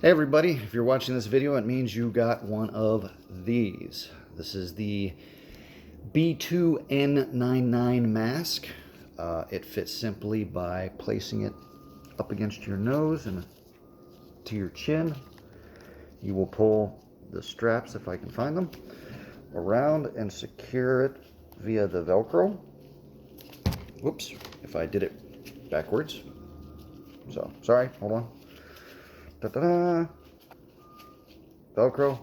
Hey everybody, if you're watching this video, it means you got one of these. This is the B2 n99 mask. It fits simply by placing it up against your nose and to your chin. You will pull the straps, if I can find them, around and secure it via the Velcro. Whoops, if I did it backwards. So, sorry, hold on. Da-da-da. Velcro,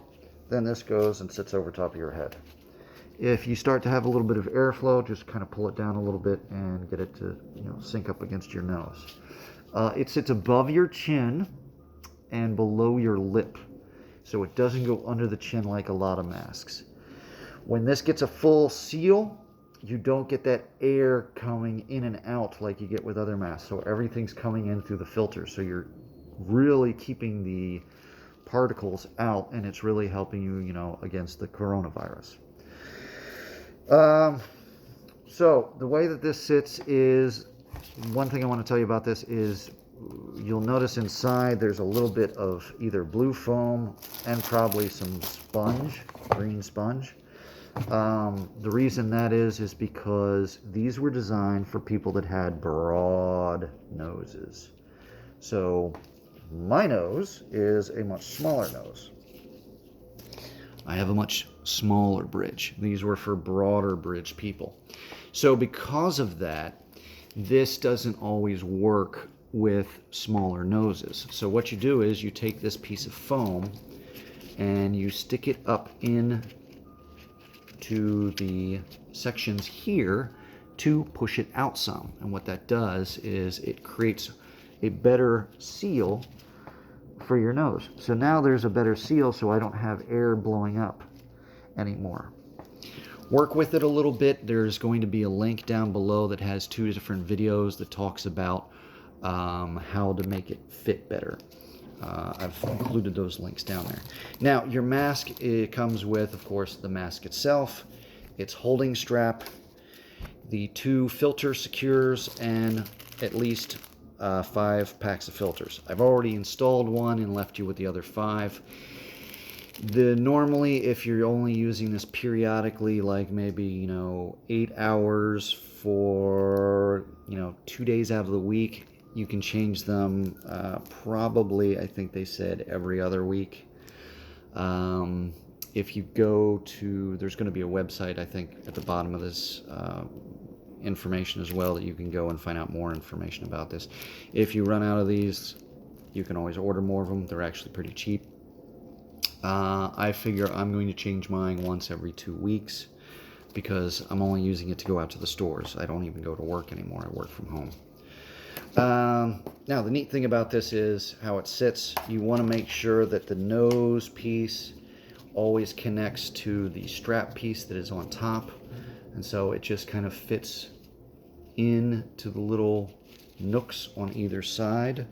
then this goes and sits over top of your head. If you start to have a little bit of airflow, just kind of pull it down a little bit and get it to, sink up against your nose. It sits above your chin and below your lip, so it doesn't go under the chin like a lot of masks. When this gets a full seal, you don't get that air coming in and out like you get with other masks, so everything's coming in through the filter, so you're really keeping the particles out, and it's really helping you, against the coronavirus. So the way that this sits is, one thing I want to tell you about this is, you'll notice inside there's a little bit of either blue foam and probably some sponge, green sponge. The reason that is because these were designed for people that had broad noses. So my nose is a much smaller nose. I have a much smaller bridge. These were for broader bridge people. So because of that, this doesn't always work with smaller noses. So what you do is you take this piece of foam and you stick it up in to the sections here to push it out some. And what that does is it creates a better seal for your nose. So now there's a better seal, so I don't have air blowing up anymore. Work with it a little bit. There's going to be a link down below that has 2 different videos that talks about how to make it fit better. I've included those links down there. Now, your mask, it comes with, of course, the mask itself, its holding strap, the 2 filter secures, and at least 5 packs of filters. I've already installed one and left you with the other 5. Normally, if you're only using this periodically, like maybe 8 hours for 2 days out of the week, you can change them probably, I think they said, every other week. If you go to, there's going to be a website, I think, at the bottom of this information as well, that you can go and find out more information about this. If you run out of these, you can always order more of them. They're actually pretty cheap. I figure I'm going to change mine once every 2 weeks because I'm only using it to go out to the stores. I don't even go to work anymore. I work from home. Now, the neat thing about this is how it sits. You want to make sure that the nose piece always connects to the strap piece that is on top. And so it just kind of fits into the little nooks on either side.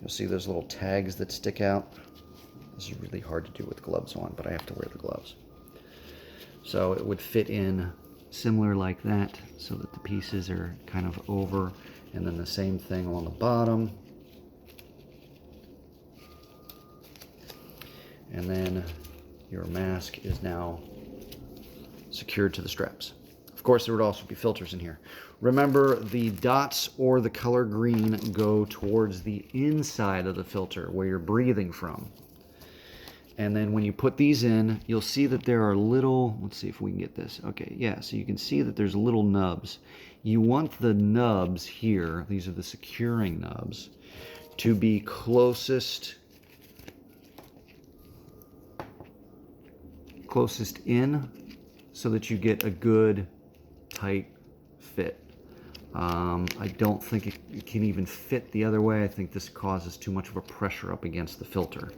You'll see those little tags that stick out. This is really hard to do with gloves on, but I have to wear the gloves. So it would fit in similar like that, so that the pieces are kind of over, and then the same thing on the bottom. And then your mask is now secured to the straps. Of course, there would also be filters in here. Remember, the dots or the color green go towards the inside of the filter where you're breathing from. And then when you put these in, you'll see that there are little, let's see if we can get this. Okay, yeah, so you can see that there's little nubs. You want the nubs here, these are the securing nubs, to be closest in, so that you get a good tight fit. I don't think it can even fit the other way. I think this causes too much of a pressure up against the filter.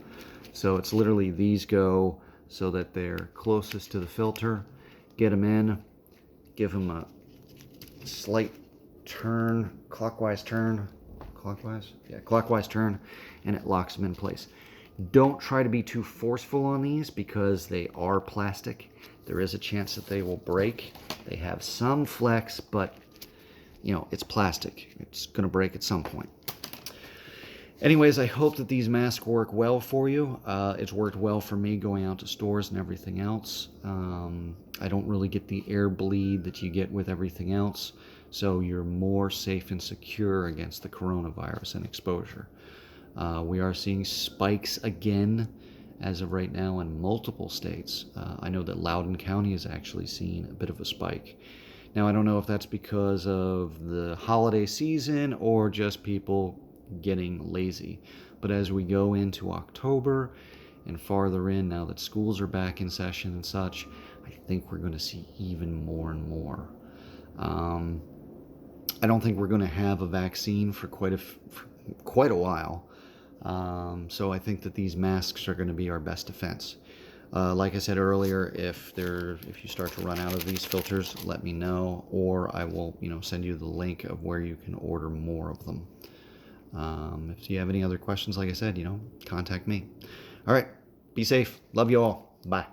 So it's literally, these go so that they're closest to the filter. Get them in, give them a slight turn, clockwise turn, clockwise turn, and it locks them in place. Don't try to be too forceful on these because they are plastic. There is a chance that they will break. They have some flex, but it's plastic. It's going to break at some point. Anyways, I hope that these masks work well for you. It's worked well for me going out to stores and everything else. I don't really get the air bleed that you get with everything else, so you're more safe and secure against the coronavirus and exposure. We are seeing spikes again as of right now in multiple states. I know that Loudoun County has actually seen a bit of a spike. Now, I don't know if that's because of the holiday season or just people getting lazy. But as we go into October and farther in, now that schools are back in session and such, I think we're going to see even more and more. I don't think we're going to have a vaccine for quite a while. So I think that these masks are going to be our best defense. Like I said earlier, if you start to run out of these filters, let me know, or I will, send you the link of where you can order more of them. If you have any other questions, like I said, contact me. All right, be safe. Love you all. Bye.